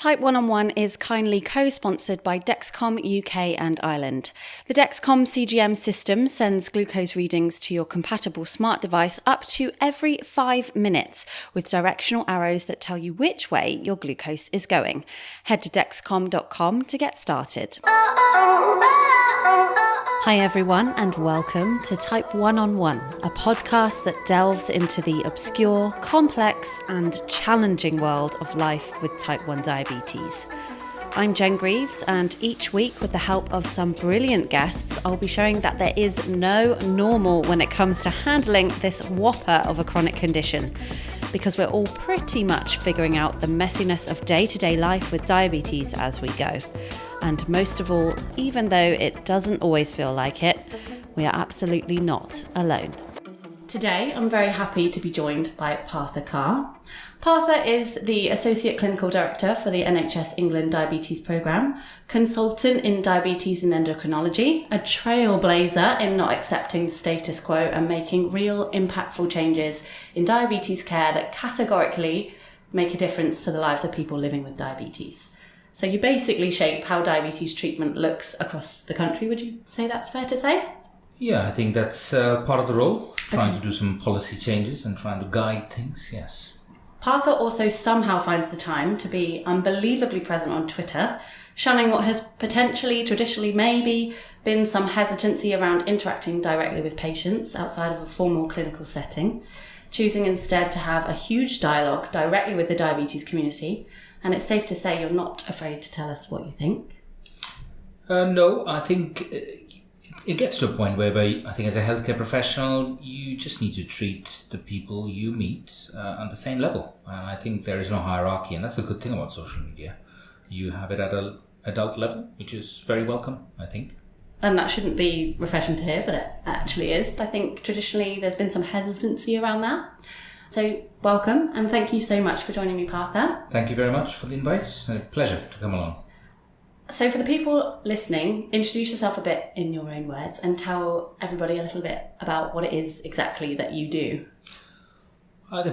Type 1-on-1 is kindly co-sponsored by Dexcom UK and Ireland. The Dexcom CGM system sends glucose readings to your compatible smart device up to every 5 minutes with directional arrows that tell you which way your glucose is going. Head to dexcom.com to get started. Hi everyone and welcome to Type 1-on-1, a podcast that delves into the obscure, complex and challenging world of life with Type 1 diabetes. I'm Jen Greaves, and each week with the help of some brilliant guests, I'll be showing that there is no normal when it comes to handling this whopper of a chronic condition, because we're all pretty much figuring out the messiness of day-to-day life with diabetes as we go. And most of all, even though it doesn't always feel like it, we are absolutely not alone. Today, I'm very happy to be joined by Partha Kar. Partha is the Associate Clinical Director for the NHS England Diabetes Programme, consultant in diabetes and endocrinology, a trailblazer in not accepting the status quo and making real impactful changes in diabetes care that categorically make a difference to the lives of people living with diabetes. So you basically shape how diabetes treatment looks across the country. Would you say that's fair to say? Yeah, I think that's part of the role, trying to do some policy changes and trying to guide things, yes. Partha also somehow finds the time to be unbelievably present on Twitter, shunning what has potentially, traditionally, maybe been some hesitancy around interacting directly with patients outside of a formal clinical setting, choosing instead to have a huge dialogue directly with the diabetes community. And it's safe to say you're not afraid to tell us what you think. No, I think it gets to a point whereby I think as a healthcare professional, you just need to treat the people you meet on the same level. And I think there is no hierarchy, and that's a good thing about social media. You have it at an adult level, which is very welcome, I think. And that shouldn't be refreshing to hear, but it actually is. I think traditionally there's been some hesitancy around that. So welcome, and thank you so much for joining me, Partha. Thank you very much for the invite. It's a pleasure to come along. So for the people listening, introduce yourself a bit in your own words and tell everybody a little bit about what it is exactly that you do.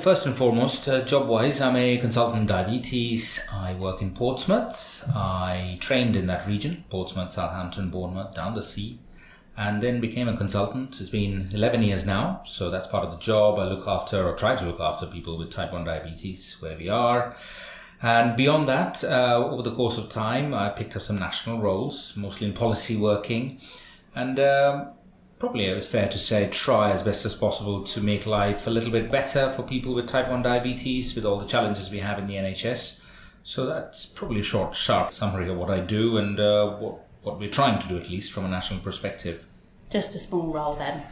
First and foremost, job-wise, I'm a consultant in diabetes. I work in Portsmouth. I trained in that region, Portsmouth, Southampton, Bournemouth, down the sea. And then became a consultant. It's been 11 years now, so that's part of the job. I look after, or try to look after, people with type 1 diabetes where we are. And beyond that, over the course of time, I picked up some national roles, mostly in policy working. And probably it's fair to say, try as best as possible to make life a little bit better for people with type 1 diabetes, with all the challenges we have in the NHS. So that's probably a short, sharp summary of what I do and what we're trying to do, at least from a national perspective. Just a small role then?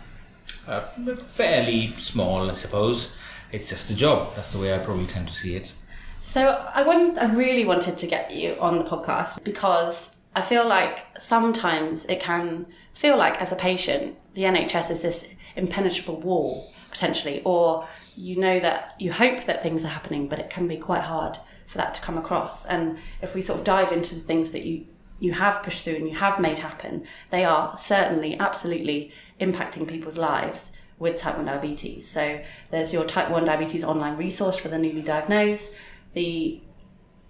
Fairly small, I suppose. It's just a job. That's the way I probably tend to see it. So I really wanted to get you on the podcast because I feel like sometimes it can feel like as a patient, the NHS is this impenetrable wall, potentially, or you know that you hope that things are happening, but it can be quite hard for that to come across. And if we sort of dive into the things that you have pushed through and you have made happen, they are certainly, absolutely impacting people's lives with type 1 diabetes. So there's your type 1 diabetes online resource for the newly diagnosed, the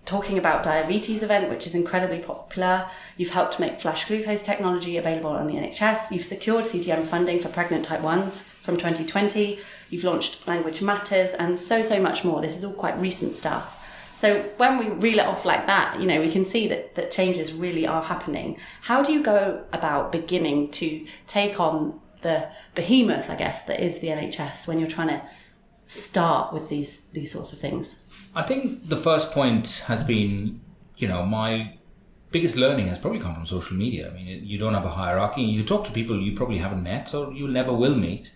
Talking About Diabetes event, which is incredibly popular. You've helped make flash glucose technology available on the NHS. You've secured CGM funding for pregnant type 1s from 2020. You've launched Language Matters and so much more. This is all quite recent stuff. So when we reel it off like that, we can see that changes really are happening. How do you go about beginning to take on the behemoth, I guess, that is the NHS when you're trying to start with these sorts of things? I think the first point has been, my biggest learning has probably come from social media. I mean, you don't have a hierarchy. You talk to people you probably haven't met or you never will meet.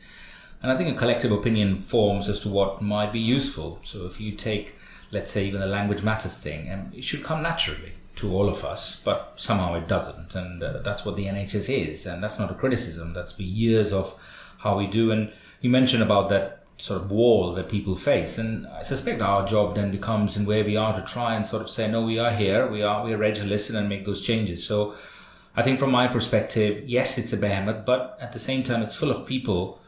And I think a collective opinion forms as to what might be useful. So if you take, let's say, even the Language Matters thing, it should come naturally to all of us, but somehow it doesn't. And that's what the NHS is. And that's not a criticism. That's been years of how we do. And you mentioned about that sort of wall that people face. And I suspect our job then becomes in where we are to try and sort of say, no, we are here. We are ready to listen and make those changes. So I think from my perspective, yes, it's a behemoth, but at the same time, it's full of people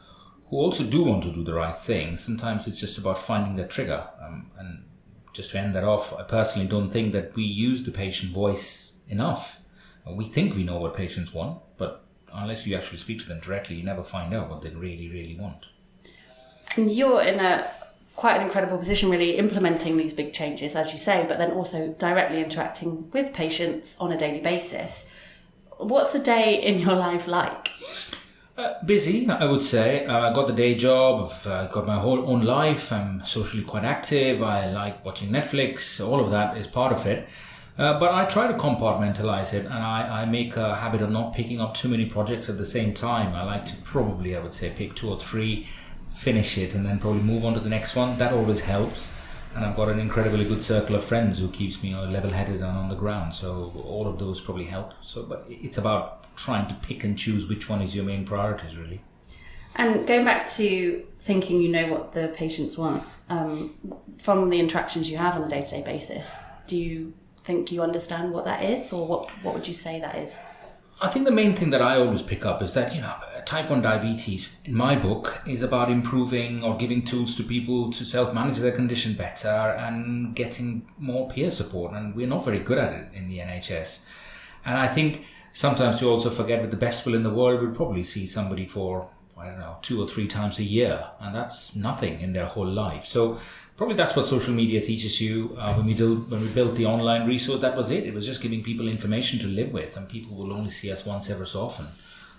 who also do want to do the right thing. Sometimes it's just about finding the trigger and just to end that off, I personally don't think that we use the patient voice enough. We think we know what patients want, but unless you actually speak to them directly, you never find out what they really, really want. And you're in quite an incredible position, really, implementing these big changes, as you say, but then also directly interacting with patients on a daily basis. What's a day in your life like? Busy, I would say. I got the day job, I've got my whole own life, I'm socially quite active, I like watching Netflix, all of that is part of it. But I try to compartmentalize it, and I make a habit of not picking up too many projects at the same time. I like to probably, I would say, pick 2 or 3, finish it, and then probably move on to the next one. That always helps. And I've got an incredibly good circle of friends who keeps me level-headed and on the ground. So all of those probably help. But it's about trying to pick and choose which one is your main priorities, really. And going back to thinking you know what the patients want, from the interactions you have on a day-to-day basis, do you think you understand what that is, or what would you say that is? I think the main thing that I always pick up is that, type 1 diabetes, in my book, is about improving or giving tools to people to self-manage their condition better and getting more peer support. And we're not very good at it in the NHS. And I think sometimes you also forget, with the best will in the world, we'll probably see somebody for, 2 or 3 times a year. And that's nothing in their whole life. So probably that's what social media teaches you. When we built the online resource, that was it. It was just giving people information to live with, and people will only see us once ever so often.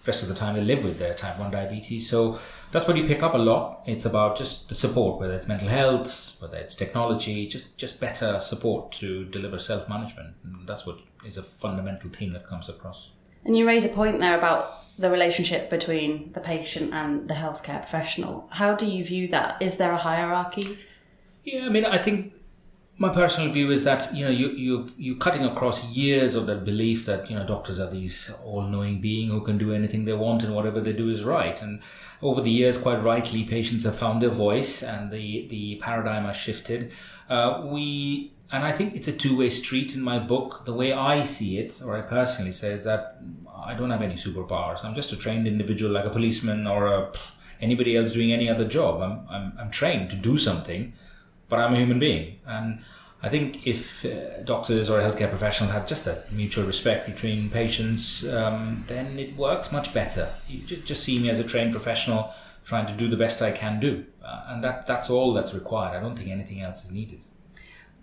The rest of the time they live with their type 1 diabetes. So that's what you pick up a lot. It's about just the support, whether it's mental health, whether it's technology, just better support to deliver self-management. And that's what is a fundamental theme that comes across. And you raise a point there about the relationship between the patient and the healthcare professional. How do you view that? Is there a hierarchy? Yeah, I think my personal view is that, you're cutting across years of that belief that, doctors are these all-knowing being who can do anything they want and whatever they do is right. And over the years, quite rightly, patients have found their voice and the paradigm has shifted. And I think it's a two-way street in my book. The way I see it, or I personally say, is that I don't have any superpowers. I'm just a trained individual like a policeman or anybody else doing any other job. I'm trained to do something, but I'm a human being. And I think if doctors or a healthcare professional have just that mutual respect between patients, then it works much better. You just see me as a trained professional trying to do the best I can do. And that's all that's required. I don't think anything else is needed.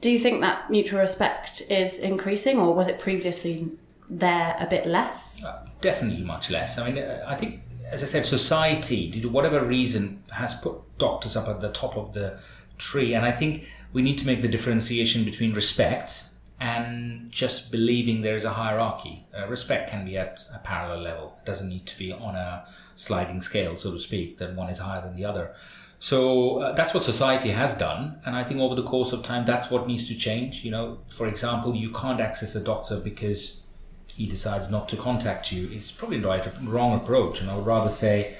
Do you think that mutual respect is increasing, or was it previously there a bit less? Definitely much less. I think, as I said, society, due to whatever reason, has put doctors up at the top of the tree. And I think we need to make the differentiation between respect and just believing there is a hierarchy. Respect can be at a parallel level. It doesn't need to be on a sliding scale, so to speak, that one is higher than the other. So that's what society has done. And I think over the course of time, that's what needs to change. For example, you can't access a doctor because he decides not to contact you. It's probably the wrong approach. And I would rather say,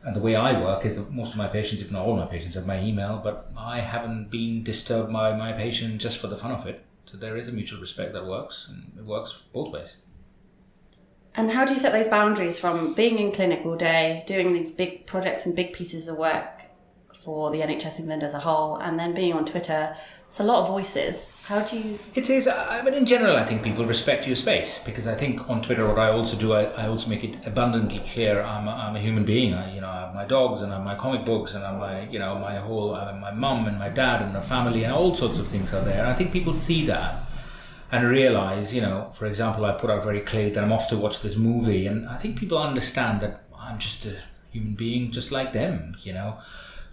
and the way I work is that most of my patients, if not all my patients, have my email, but I haven't been disturbed by my patient just for the fun of it. So there is a mutual respect that works, and it works both ways. And how do you set those boundaries from being in clinic all day, doing these big projects and big pieces of work for the NHS England as a whole, and then being on Twitter? It's a lot of voices. How do you... It is. In general, I think people respect your space, because I think on Twitter, what I also do, I also make it abundantly clear I'm a human being. I have my dogs, and I have my comic books, and I have my mum and my dad and my family, and all sorts of things are there. And I think people see that and realize, for example, I put out very clearly that I'm off to watch this movie, and I think people understand that I'm just a human being just like them,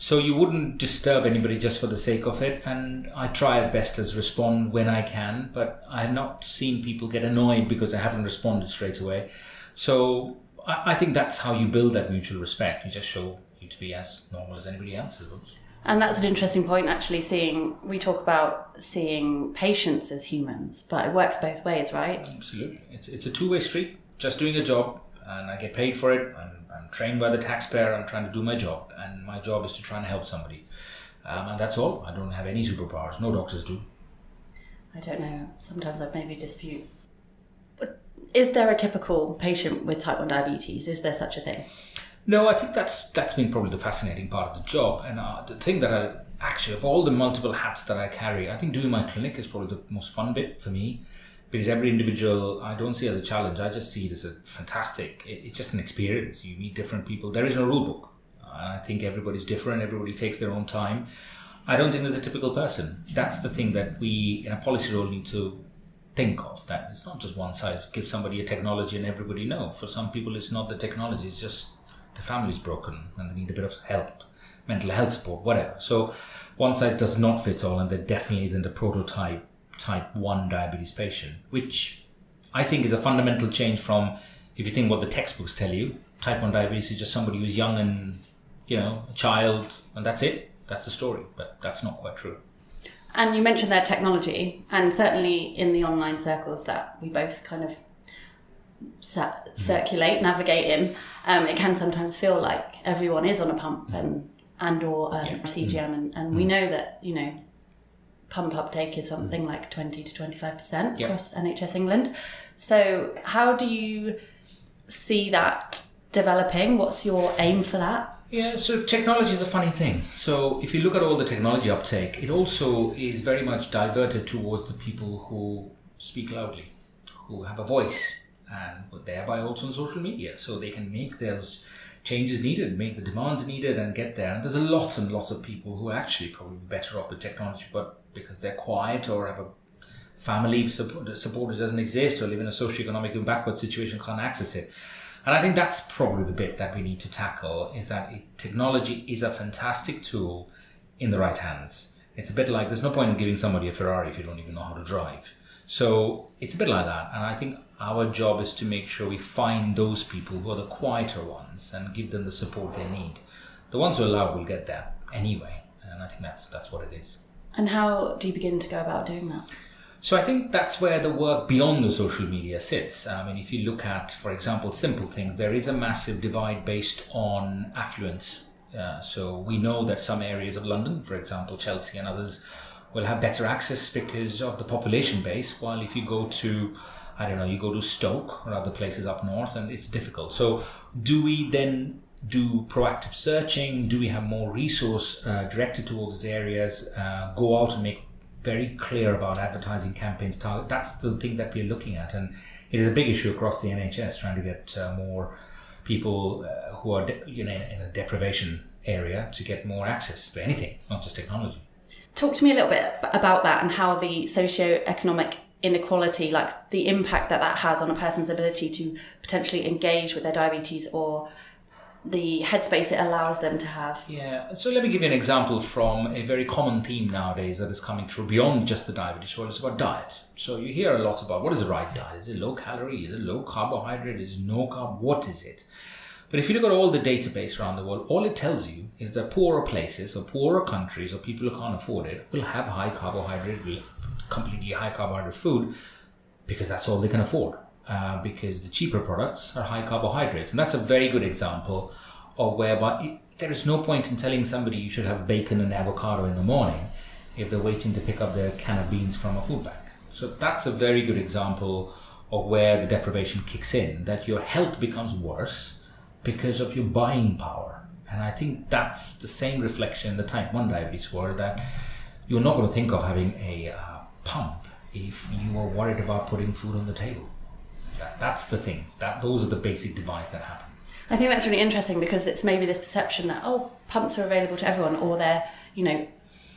So you wouldn't disturb anybody just for the sake of it, and I try at best as respond when I can, but I have not seen people get annoyed because I haven't responded straight away. So I think that's how you build that mutual respect. You just show you to be as normal as anybody else, I suppose. And that's an interesting point, actually, we talk about seeing patients as humans, but it works both ways, right? Absolutely. It's a two-way street, just doing a job, and I get paid for it. I'm trained by the taxpayer. I'm trying to do my job, and my job is to try and help somebody. And that's all. I don't have any superpowers. No doctors do. I don't know. Sometimes I maybe dispute. But is there a typical patient with type 1 diabetes? Is there such a thing? No, I think that's been probably the fascinating part of the job. And the thing that actually, of all the multiple hats that I carry, I think doing my clinic is probably the most fun bit for me, because every individual I don't see as a challenge. I just see it as a fantastic, it's just an experience. You meet different people. There is no rule book. I think everybody's different. Everybody takes their own time. I don't think there's a typical person. That's the thing that we in a policy role need to think of, that it's not just one size. Give somebody a technology and everybody know. For some people, it's not the technology, it's just the family's broken and they need a bit of help, mental health support, whatever. So one size does not fit all, and there definitely isn't a prototype type 1 diabetes patient, which I think is a fundamental change from, if you think what the textbooks tell you, type 1 diabetes is just somebody who's young and, a child, and that's it. That's the story, but that's not quite true. And you mentioned their technology, and certainly in the online circles that we both kind of circulate, navigate in, it can sometimes feel like everyone is on a pump and or CGM, and we know that, pump uptake is something like 20 to 25% across NHS England. So how do you see that developing? What's your aim for that? Yeah, so technology is a funny thing. So if you look at all the technology uptake, it also is very much diverted towards the people who speak loudly, who have a voice, and thereby also on social media. So they can make those changes needed, make the demands needed, and get there. And there's a lot and lots of people who are actually probably better off with technology, but because they're quiet or have a family support that doesn't exist, or live in a socioeconomically backward situation, can't access it. And I think that's probably the bit that we need to tackle, is that technology is a fantastic tool in the right hands. It's a bit like, there's no point in giving somebody a Ferrari if you don't even know how to drive. So it's a bit like that. And I think our job is to make sure we find those people who are the quieter ones and give them the support they need. The ones who are loud will get there anyway. And I think that's what it is. And how do you begin to go about doing that? So I think that's where the work beyond the social media sits. I mean, if you look at, for example, simple things, there is a massive divide based on affluence. So we know that some areas of London, for example, Chelsea and others, will have better access because of the population base, while if you go to, you go to Stoke or other places up north, and it's difficult. So do we then do proactive searching? Do we have more resource directed towards these areas? Go out and make very clear about advertising campaigns target. That's the thing that we're looking at, and it is a big issue across the NHS, trying to get more people who are in a deprivation area to get more access to anything, not just technology. Talk to me a little bit about that and how the socio-economic inequality, like the impact that has on a person's ability to potentially engage with their diabetes, or the headspace it allows them to have. Yeah, so let me give you an example from a very common theme nowadays that is coming through beyond just the diabetes world. It's about diet. So you hear a lot about what is the right diet. Is it low calorie? Is it low carbohydrate? Is it no carb? What is it? But if you look at all the database around the world, all it tells you is that poorer places or poorer countries or people who can't afford it will have high carbohydrate, completely high carbohydrate food, because that's all they can afford. Because the cheaper products are high carbohydrates. And that's a very good example of whereby there is no point in telling somebody you should have bacon and avocado in the morning if they're waiting to pick up their can of beans from a food bank. So that's a very good example of where the deprivation kicks in, that your health becomes worse because of your buying power. And I think that's the same reflection in the type 1 diabetes world, that you're not going to think of having a pump if you are worried about putting food on the table. That's the things. Those are the basic divides that happen. I think that's really interesting, because it's maybe this perception that, pumps are available to everyone, or they're,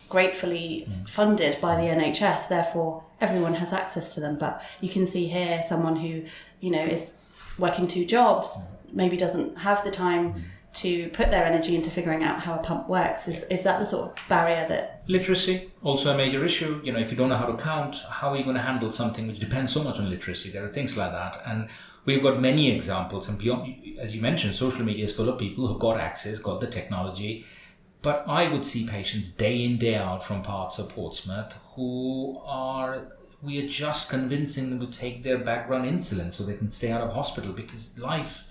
gratefully funded by the NHS, therefore everyone has access to them. But you can see here someone who, is working 2 jobs, maybe doesn't have the time to put their energy into figuring out how a pump works. Is that the sort of barrier that... Literacy, also a major issue. If you don't know how to count, how are you going to handle something which depends so much on literacy? There are things like that. And we've got many examples. And beyond, as you mentioned, social media is full of people who've got access, got the technology. But I would see patients day in, day out from parts of Portsmouth we are just convincing them to take their background insulin so they can stay out of hospital, because life...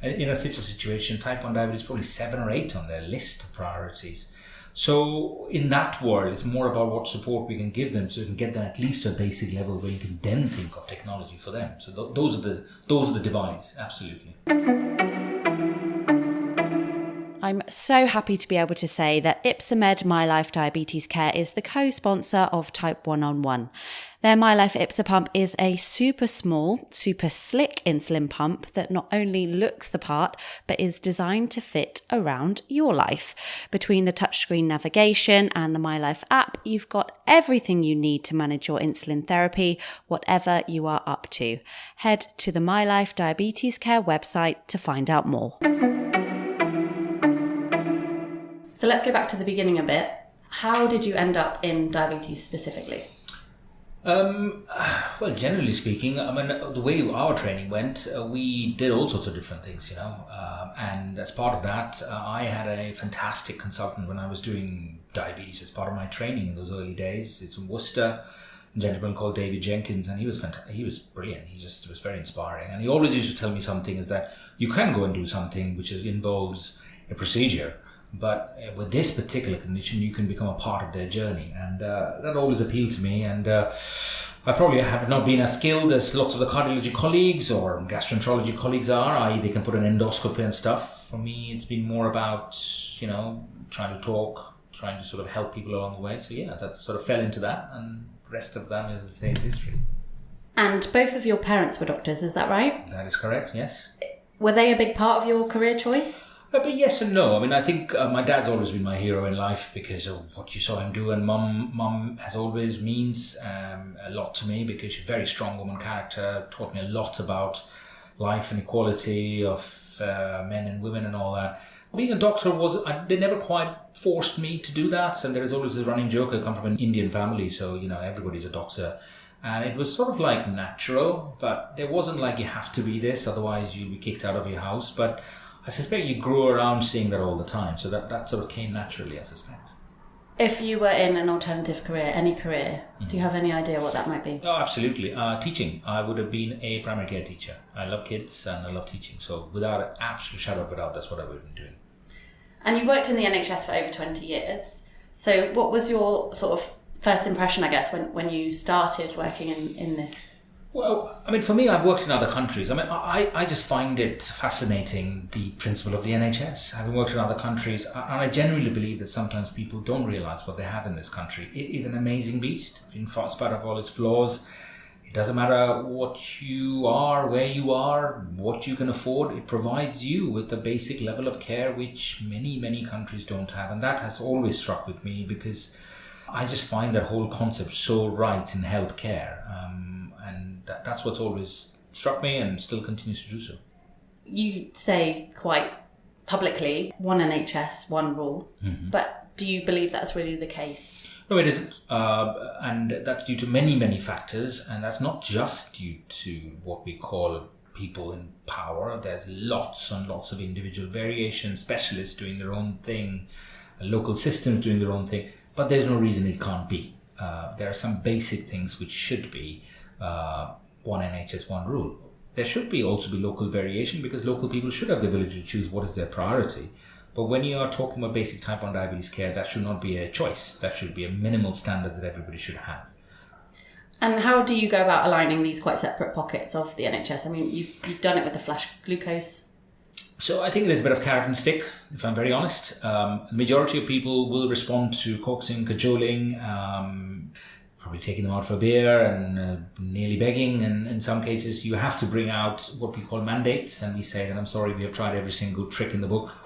In such a situation, type 1 diabetes is probably 7 or 8 on their list of priorities. So in that world, it's more about what support we can give them, so we can get them at least to a basic level where you can then think of technology for them. So those are the divides, absolutely. I I'm so happy to be able to say that Ipsamed My Life Diabetes Care is the co-sponsor of Type 1 Their My Life Ipsa pump is a super small, super slick insulin pump that not only looks the part, but is designed to fit around your life. Between the touchscreen navigation and the My Life app, you've got everything you need to manage your insulin therapy, whatever you are up to. Head to the My Life Diabetes Care website to find out more. So let's go back to the beginning a bit. How did you end up in diabetes specifically? Well, generally speaking, the way our training went, we did all sorts of different things, and as part of that, I had a fantastic consultant when I was doing diabetes as part of my training in those early days. It's in Worcester, a gentleman called David Jenkins, and he was he was brilliant. He just was very inspiring, and he always used to tell me something is that you can go and do something which involves a procedure, but with this particular condition, you can become a part of their journey. And that always appealed to me. And I probably have not been as skilled as lots of the cardiology colleagues or gastroenterology colleagues are, i.e. they can put an endoscopy and stuff. For me, it's been more about, trying to talk, trying to sort of help people along the way. So yeah, that sort of fell into that. And the rest of that is the same history. And both of your parents were doctors, is that right? That is correct, yes. Were they a big part of your career choice? But yes and no. I think my dad's always been my hero in life because of what you saw him do, and mum has always means a lot to me because she's a very strong woman character, taught me a lot about life and equality of men and women and all that. Being a doctor they never quite forced me to do that, and there is always this running joke, I come from an Indian family, so everybody's a doctor. And it was sort of like natural, but there wasn't like you have to be this, otherwise you'll be kicked out of your house. But I suspect you grew around seeing that all the time, so that sort of came naturally, I suspect. If you were in an alternative career, any career, do you have any idea what that might be? Oh, absolutely. Teaching. I would have been a primary care teacher. I love kids and I love teaching, so without an absolute shadow of a doubt, that's what I would have been doing. And you've worked in the NHS for over 20 years, so what was your sort of first impression, I guess, when you started working in this? Well, for me, I've worked in other countries. I just find it fascinating, the principle of the NHS. Having worked in other countries, and I genuinely believe that sometimes people don't realise what they have in this country. It is an amazing beast, in spite of all its flaws. It doesn't matter what you are, where you are, what you can afford. It provides you with the basic level of care which many, many countries don't have. And that has always struck with me because I just find that whole concept so right in healthcare. And that's what's always struck me and still continues to do so. You say quite publicly, one NHS, one rule, but do you believe that's really the case? No, it isn't. And that's due to many, many factors. And that's not just due to what we call people in power. There's lots and lots of individual variation, specialists doing their own thing, local systems doing their own thing. But there's no reason it can't be. There are some basic things which should be one NHS, one rule. There should also be local variation because local people should have the ability to choose what is their priority. But when you are talking about basic type 1 diabetes care, that should not be a choice. That should be a minimal standard that everybody should have. And how do you go about aligning these quite separate pockets of the NHS? You've done it with the flash glucose. So I think there's a bit of carrot and stick, if I'm very honest. The majority of people will respond to coaxing, cajoling, probably taking them out for a beer and nearly begging. And in some cases, you have to bring out what we call mandates. And we say that, I'm sorry, we have tried every single trick in the book.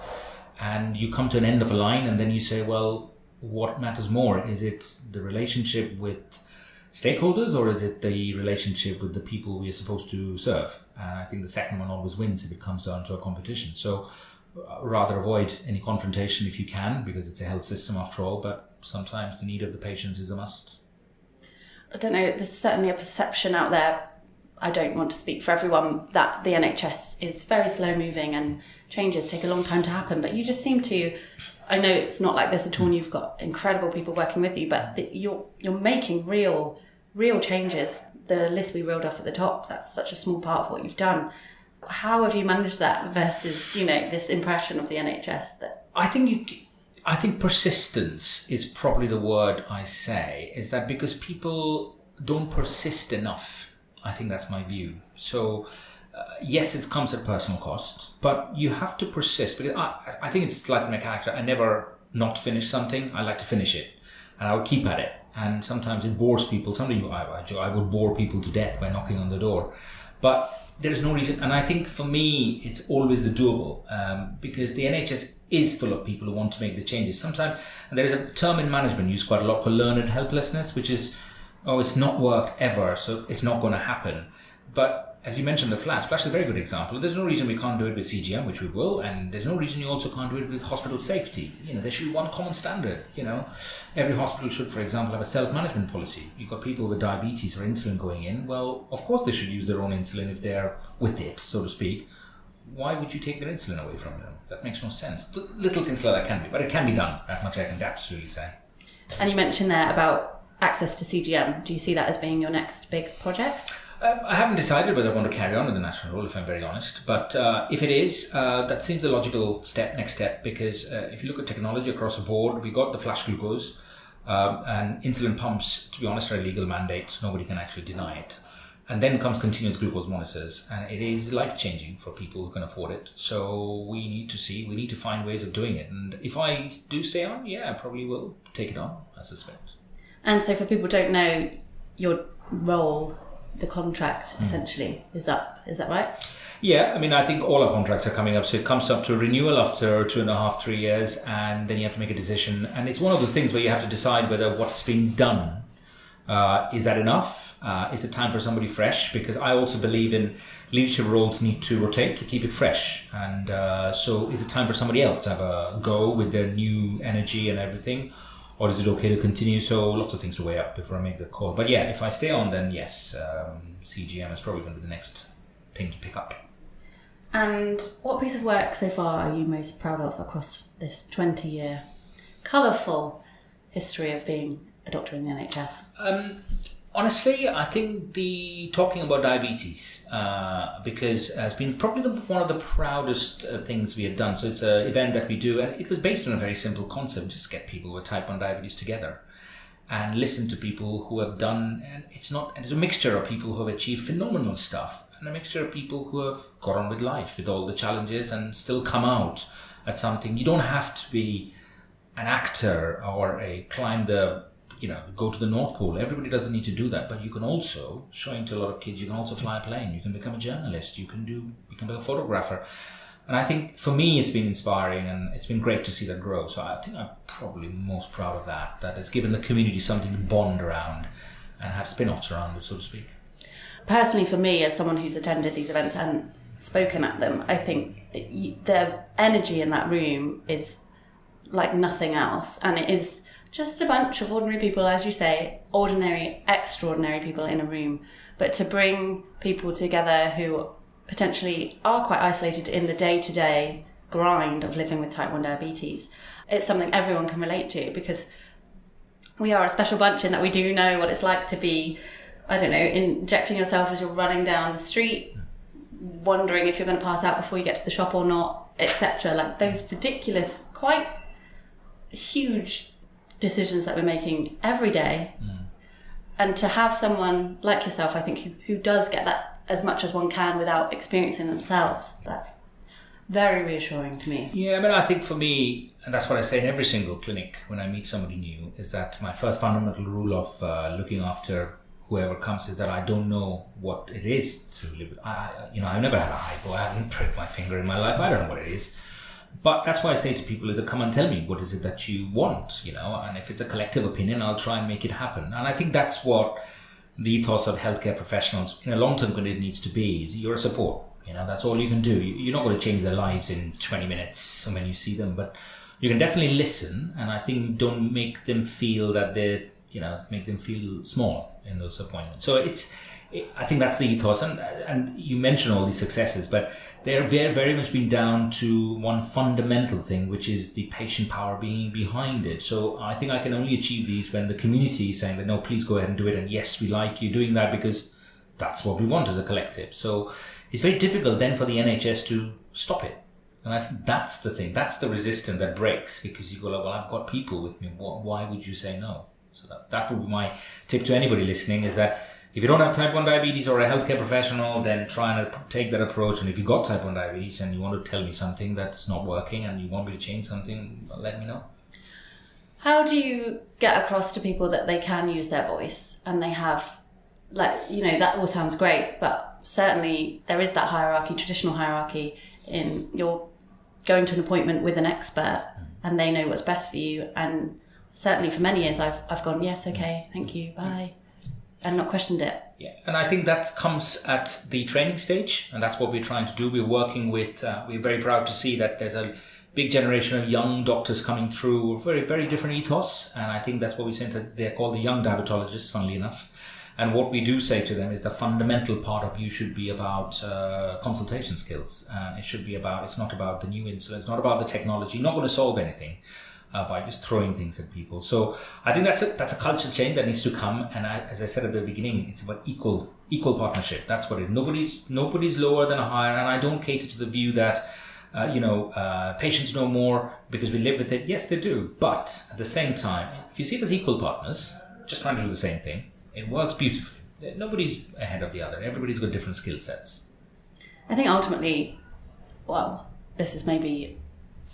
And you come to an end of a line and then you say, well, what matters more? Is it the relationship with stakeholders or is it the relationship with the people we are supposed to serve? And I think the second one always wins if it comes down to a competition. So rather avoid any confrontation if you can, because it's a health system after all, but sometimes the need of the patients is a must. I don't know, there's certainly a perception out there, I don't want to speak for everyone, that the NHS is very slow moving and changes take a long time to happen, but you just seem to, I know it's not like this at all and you've got incredible people working with you, but you're making real changes. The list we reeled off at the top, that's such a small part of what you've done. How have you managed that versus, this impression of the NHS that... I think persistence is probably the word I say, is that because people don't persist enough. I think that's my view. So yes, it comes at personal cost, but you have to persist, because I think it's like my character. I never not finish something. I like to finish it, and I would keep at it. And sometimes it bores people. Sometimes I would bore people to death by knocking on the door, but there is no reason. And I think for me, it's always the doable, because the NHS is full of people who want to make the changes. Sometimes, and there is a term in management used quite a lot called learned helplessness, which is, it's not worked ever, so it's not going to happen. But as you mentioned, the Flash is a very good example. There's no reason we can't do it with CGM, which we will, and there's no reason you also can't do it with hospital safety. There should be one common standard. Every hospital should, for example, have a self-management policy. You've got people with diabetes or insulin going in. Well, of course they should use their own insulin if they're with it, so to speak. Why would you take their insulin away from them? That makes no sense. Little things like that can be, but it can be done. That much I can absolutely say. And you mentioned there about access to CGM. Do you see that as being your next big project? I haven't decided whether I want to carry on with the national role, if I'm very honest. But if it is, that seems the logical next step, because if you look at technology across the board, we got the flash glucose, and insulin pumps, to be honest, are a legal mandate. Nobody can actually deny it. And then comes continuous glucose monitors, and it is life-changing for people who can afford it. So we need to find ways of doing it. And if I do stay on, I probably will take it on, I suspect. And so for people who don't know, your role, the contract essentially is up. Is that right? Yeah, I think all our contracts are coming up. So it comes up to renewal after 2.5, 3 years, and then you have to make a decision. And it's one of those things where you have to decide whether what's been done, is that enough? Is it time for somebody fresh? Because I also believe in leadership roles need to rotate to keep it fresh. And so is it time for somebody else to have a go with their new energy and everything? Or is it okay to continue? So lots of things to weigh up before I make the call. But if I stay on, then yes, CGM is probably going to be the next thing to pick up. And what piece of work so far are you most proud of across this 20-year colourful history of being a doctor in the NHS? Honestly, I think talking about diabetes, because has been probably one of the proudest things we have done. So it's an event that we do, and it was based on a very simple concept: just get people with type 1 diabetes together and listen to people who have done. And it's a mixture of people who have achieved phenomenal stuff, and a mixture of people who have got on with life, with all the challenges, and still come out at something. You don't have to be an actor or go to the North Pole. Everybody doesn't need to do that, but you can also, showing to a lot of kids, you can also fly a plane, you can become a journalist, you can be a photographer. And I think for me it's been inspiring, and it's been great to see that grow. So I think I'm probably most proud of that it's given the community something to bond around and have spin-offs around it, so to speak. Personally, for me, as someone who's attended these events and spoken at them, I think the energy in that room is like nothing else, and it is just a bunch of ordinary people, as you say, ordinary, extraordinary people in a room. But to bring people together who potentially are quite isolated in the day-to-day grind of living with type 1 diabetes, it's something everyone can relate to, because we are a special bunch in that we do know what it's like to be, injecting yourself as you're running down the street, wondering if you're going to pass out before you get to the shop or not, etc. Like those ridiculous, quite huge decisions that we're making every day. And to have someone like yourself, I think, who does get that as much as one can without experiencing themselves, that's very reassuring to me. Yeah, I think for me, and that's what I say in every single clinic when I meet somebody new, is that my first fundamental rule of looking after whoever comes is that I don't know what it is to live with. I've never had a hypo. I haven't pricked my finger in my life. I don't know what it is. But that's why I say to people is come and tell me what is it that you want, and if it's a collective opinion, I'll try and make it happen. And I think that's what the ethos of healthcare professionals in a long-term condition needs to be, is you're a support. That's all you can do. You're not going to change their lives in 20 minutes when you see them, but you can definitely listen, and I think don't make them feel that make them feel small in those appointments. So I think that's the ethos, and you mention all these successes, but they're very, very much been down to one fundamental thing, which is the patient power being behind it. So I think I can only achieve these when the community is saying that, no, please go ahead and do it, and yes, we like you doing that because that's what we want as a collective. So it's very difficult then for the NHS to stop it. And I think that's the thing, that's the resistance that breaks, because you go like, well, I've got people with me, why would you say no? So that would be my tip to anybody listening, is that If you don't have type 1 diabetes or a healthcare professional, then try and take that approach. And if you've got type 1 diabetes and you want to tell me something that's not working and you want me to change something, let me know. How do you get across to people that they can use their voice and they have, that all sounds great, but certainly there is that hierarchy, traditional hierarchy in you're going to an appointment with an expert and they know what's best for you. And certainly for many years I've gone, yes, okay, thank you, bye, and not questioned it. Yeah, and I think that comes at the training stage, and that's what we're trying to do. We're working with, we're very proud to see that there's a big generation of young doctors coming through, very, very different ethos, and I think that's what we say that they're called the young diabetologists, funnily enough. And what we do say to them is the fundamental part of you should be about consultation skills. It's not about the new insulin, it's not about the technology. You're not going to solve anything by just throwing things at people. So I think that's a culture change that needs to come. And as I said at the beginning, it's about equal partnership. That's what it is. Nobody's lower than a higher. And I don't cater to the view that patients know more because we live with it. Yes, they do. But at the same time, if you see it as equal partners, just trying to do the same thing, it works beautifully. Nobody's ahead of the other. Everybody's got different skill sets. I think ultimately, well, this is maybe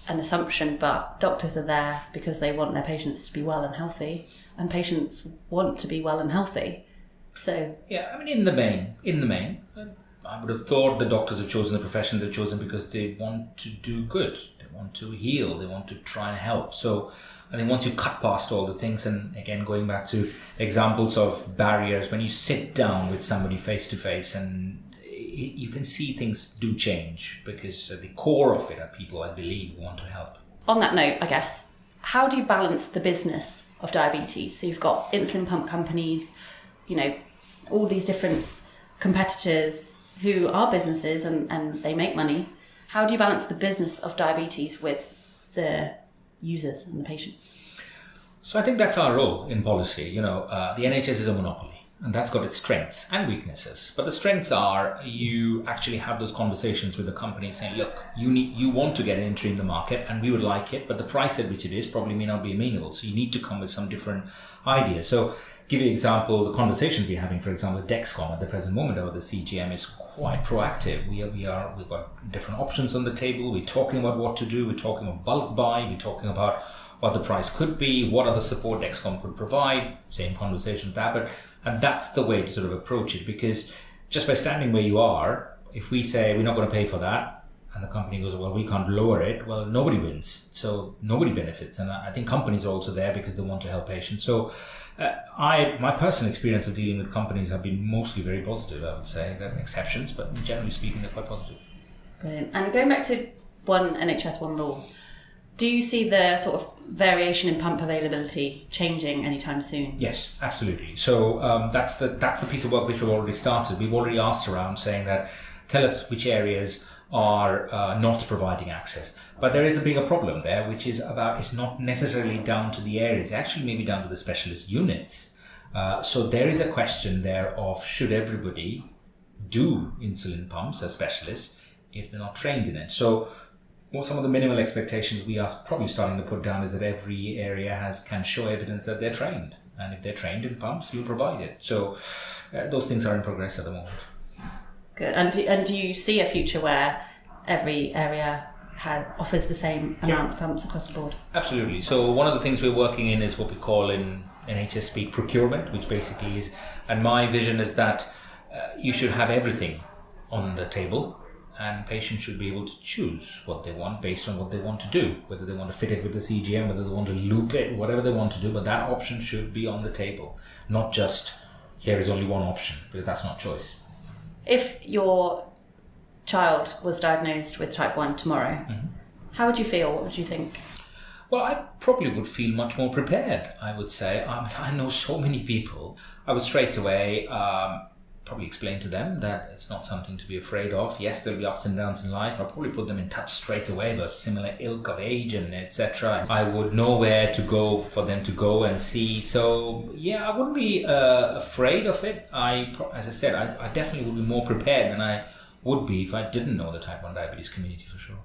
an assumption, but doctors are there because they want their patients to be well and healthy, and patients want to be well and healthy. So yeah, I mean, in the main, I would have thought the doctors have chosen the profession they've chosen because they want to do good, they want to heal, they want to try and help. So I think once you cut past all the things, and again, going back to examples of barriers, when you sit down with somebody face to face and you can see things do change because the core of it are people, I believe, want to help. On that note, I guess, how do you balance the business of diabetes? So you've got insulin pump companies, all these different competitors who are businesses and they make money. How do you balance the business of diabetes with the users and the patients? So I think that's our role in policy. The NHS is a monopoly, and that's got its strengths and weaknesses. But the strengths are you actually have those conversations with the company saying, look, you want to get an entry in the market and we would like it, but the price at which it is probably may not be amenable. So you need to come with some different ideas. So give you an example, the conversation we're having, for example, with Dexcom at the present moment over the CGM is quite proactive. We've got different options on the table. We're talking about what to do. We're talking about bulk buy. We're talking about what the price could be, what other support Dexcom could provide. Same conversation with Abbott. And that's the way to sort of approach it, because just by standing where you are, if we say we're not going to pay for that, and the company goes, well, we can't lower it, well, nobody wins. So nobody benefits. And I think companies are also there because they want to help patients. So my personal experience of dealing with companies have been mostly very positive, I would say. There are exceptions, but generally speaking, they're quite positive. Brilliant. And going back to one NHS, one rule, do you see the sort of variation in pump availability changing anytime soon? Yes, absolutely. So that's the piece of work which we've already started. We've already asked around saying that, tell us which areas are not providing access. But there is a bigger problem there, which is it's not necessarily down to the areas. It actually may be down to the specialist units. So there is a question there of should everybody do insulin pumps as specialists if they're not trained in it? So some of the minimal expectations we are probably starting to put down is that every area can show evidence that they're trained. And if they're trained in pumps, you'll provide it. So those things are in progress at the moment. Good. And do you see a future where every area offers the same amount of pumps across the board? Absolutely. So one of the things we're working in is what we call in NHS speak procurement, which basically is, and my vision is that you should have everything on the table, and patients should be able to choose what they want based on what they want to do, whether they want to fit it with the CGM, whether they want to loop it, whatever they want to do, but that option should be on the table, not just here is only one option, because that's not choice. If your child was diagnosed with type 1 tomorrow, how would you feel? What would you think? Well, I probably would feel much more prepared, I would say. I know so many people. I would straight away probably explain to them that it's not something to be afraid of. Yes, there'll be ups and downs in life. I'll probably put them in touch straight away with similar ilk of age and etc. I would know where to go for them to go and see. So yeah, I wouldn't be afraid of it. As I said, I definitely would be more prepared than I would be if I didn't know the type 1 diabetes community for sure.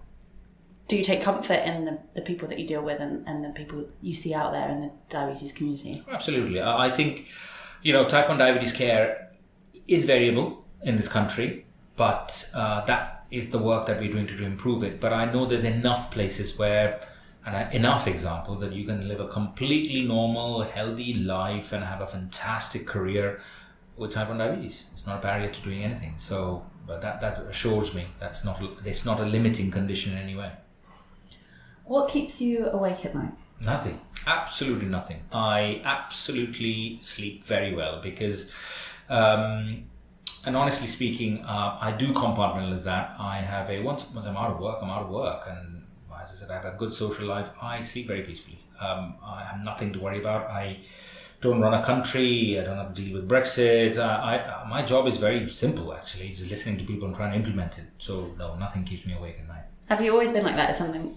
Do you take comfort in the people that you deal with and the people you see out there in the diabetes community? Absolutely. I think, type 1 diabetes care is variable in this country, but that is the work that we're doing to improve it. But I know there's enough places where, and enough examples that you can live a completely normal, healthy life and have a fantastic career with type 1 diabetes. It's not a barrier to doing anything. So, but that assures me it's not a limiting condition in any way. What keeps you awake at night? Nothing. Absolutely nothing. I absolutely sleep very well because, and honestly speaking, I do compartmentalize that. I have once I'm out of work, I'm out of work. And as I said, I have a good social life. I sleep very peacefully. I have nothing to worry about. I don't run a country. I don't have to deal with Brexit. My job is very simple, actually, just listening to people and trying to implement it. So no, nothing keeps me awake at night. Have you always been like that?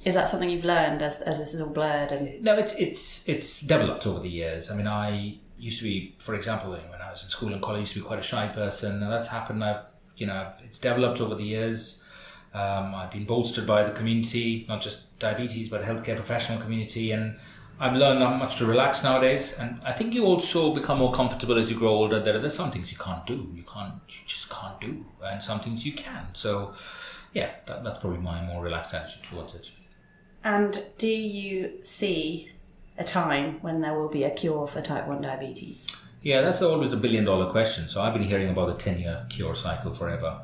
Is that something you've learned as this is all blurred? And No, it's developed over the years. I mean, I used to be, for example, when I was in school and college, I used to be quite a shy person. And that's happened. It's developed over the years. I've been bolstered by the community, not just diabetes, but healthcare professional community. And I've learned not much to relax nowadays. And I think you also become more comfortable as you grow older. There's some things you can't do. You just can't do. And some things you can. So yeah, that's probably my more relaxed attitude towards it. And do you see a time when there will be a cure for type 1 diabetes? Yeah, that's always the $1 billion question. So I've been hearing about the 10-year cure cycle forever.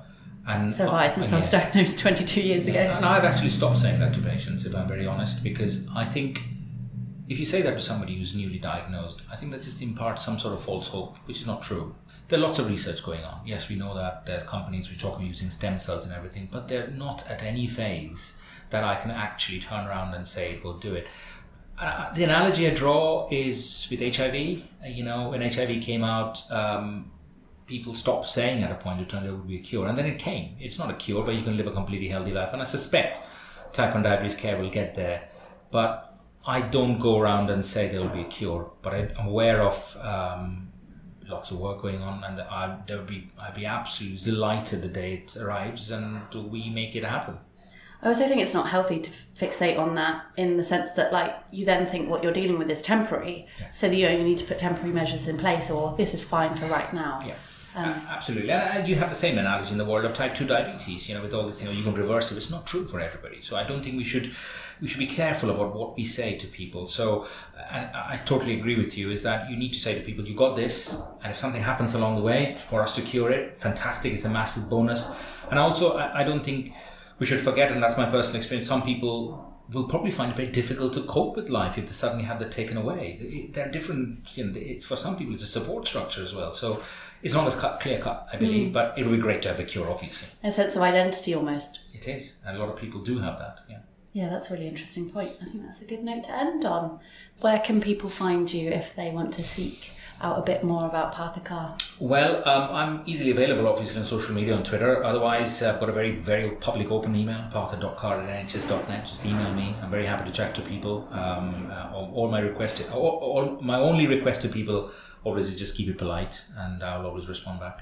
And so have I, since I was diagnosed 22 years ago. And I've actually stopped saying that to patients, if I'm very honest, because I think if you say that to somebody who's newly diagnosed, I think that just imparts some sort of false hope, which is not true. There are lots of research going on. Yes, we know that there's companies which are using stem cells and everything, but they're not at any phase that I can actually turn around and say it will do it. The analogy I draw is with HIV. When HIV came out, people stopped saying at a point it turned out it would be a cure, and then it came. It's not a cure, but you can live a completely healthy life, and I suspect type 1 diabetes care will get there. But I don't go around and say there will be a cure, but I'm aware of lots of work going on, and I'd be absolutely delighted the day it arrives and we make it happen. I also think it's not healthy to fixate on that, in the sense that you then think what you're dealing with is temporary, so that you only need to put temporary measures in place, or this is fine for right now. Yeah. Absolutely. And you have the same analogy in the world of type 2 diabetes, with all this thing, you can reverse it. It's not true for everybody. So I don't think we should be careful about what we say to people. So, and I totally agree with you, is that you need to say to people, you got this, and if something happens along the way for us to cure it, fantastic, it's a massive bonus. And also, I don't think we should forget, and that's my personal experience, some people will probably find it very difficult to cope with life if they suddenly have that taken away. They're different, it's for some people it's a support structure as well. So it's not as clear cut, I believe, but it would be great to have a cure, obviously. A sense of identity almost. It is, and a lot of people do have that, yeah. Yeah, that's a really interesting point. I think that's a good note to end on. Where can people find you if they want to seek out a bit more about Partha Kar? Well, I'm easily available, obviously, on social media, on Twitter. Otherwise, I've got a very, very public open email, partha.kar@nhs.net. Just email me. I'm very happy to chat to people. All my only request to people always is just keep it polite, and I'll always respond back.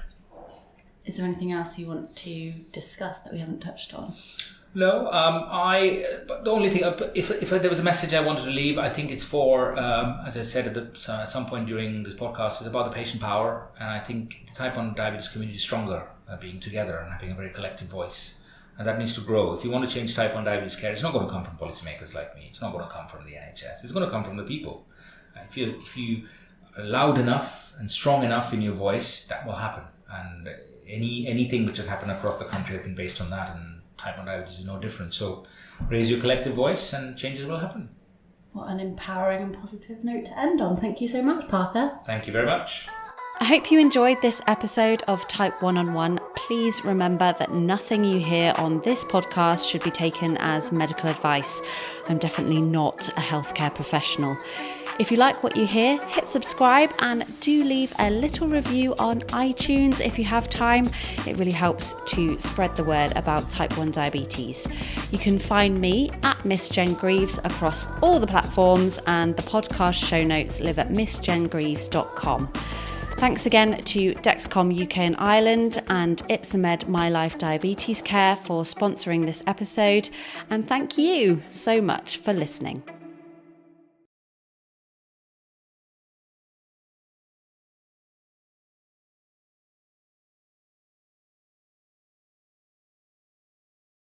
Is there anything else you want to discuss that we haven't touched on? No, but the only thing, if there was a message I wanted to leave, I think it's for, as I said at some point during this podcast, it's about the patient power. And I think the type 1 diabetes community is stronger being together and having a very collective voice. And that needs to grow. If you want to change type 1 diabetes care, it's not going to come from policymakers like me. It's not going to come from the NHS. It's going to come from the people. If you are loud enough and strong enough in your voice, that will happen. And anything which has happened across the country has been based on that, and type 1 diabetes is no different. So raise your collective voice and changes will happen. What an empowering and positive note to end on. Thank you so much, Partha. Thank you very much. I hope you enjoyed this episode of Type 1-on-1. Please remember that nothing you hear on this podcast should be taken as medical advice. I'm definitely not a healthcare professional. If you like what you hear, hit subscribe and do leave a little review on iTunes if you have time. It really helps to spread the word about type 1 diabetes. You can find me at Miss Jen Greaves across all the platforms, and the podcast show notes live at missjengreaves.com. Thanks again to Dexcom UK and Ireland and Ipsomed My Life Diabetes Care for sponsoring this episode. And thank you so much for listening.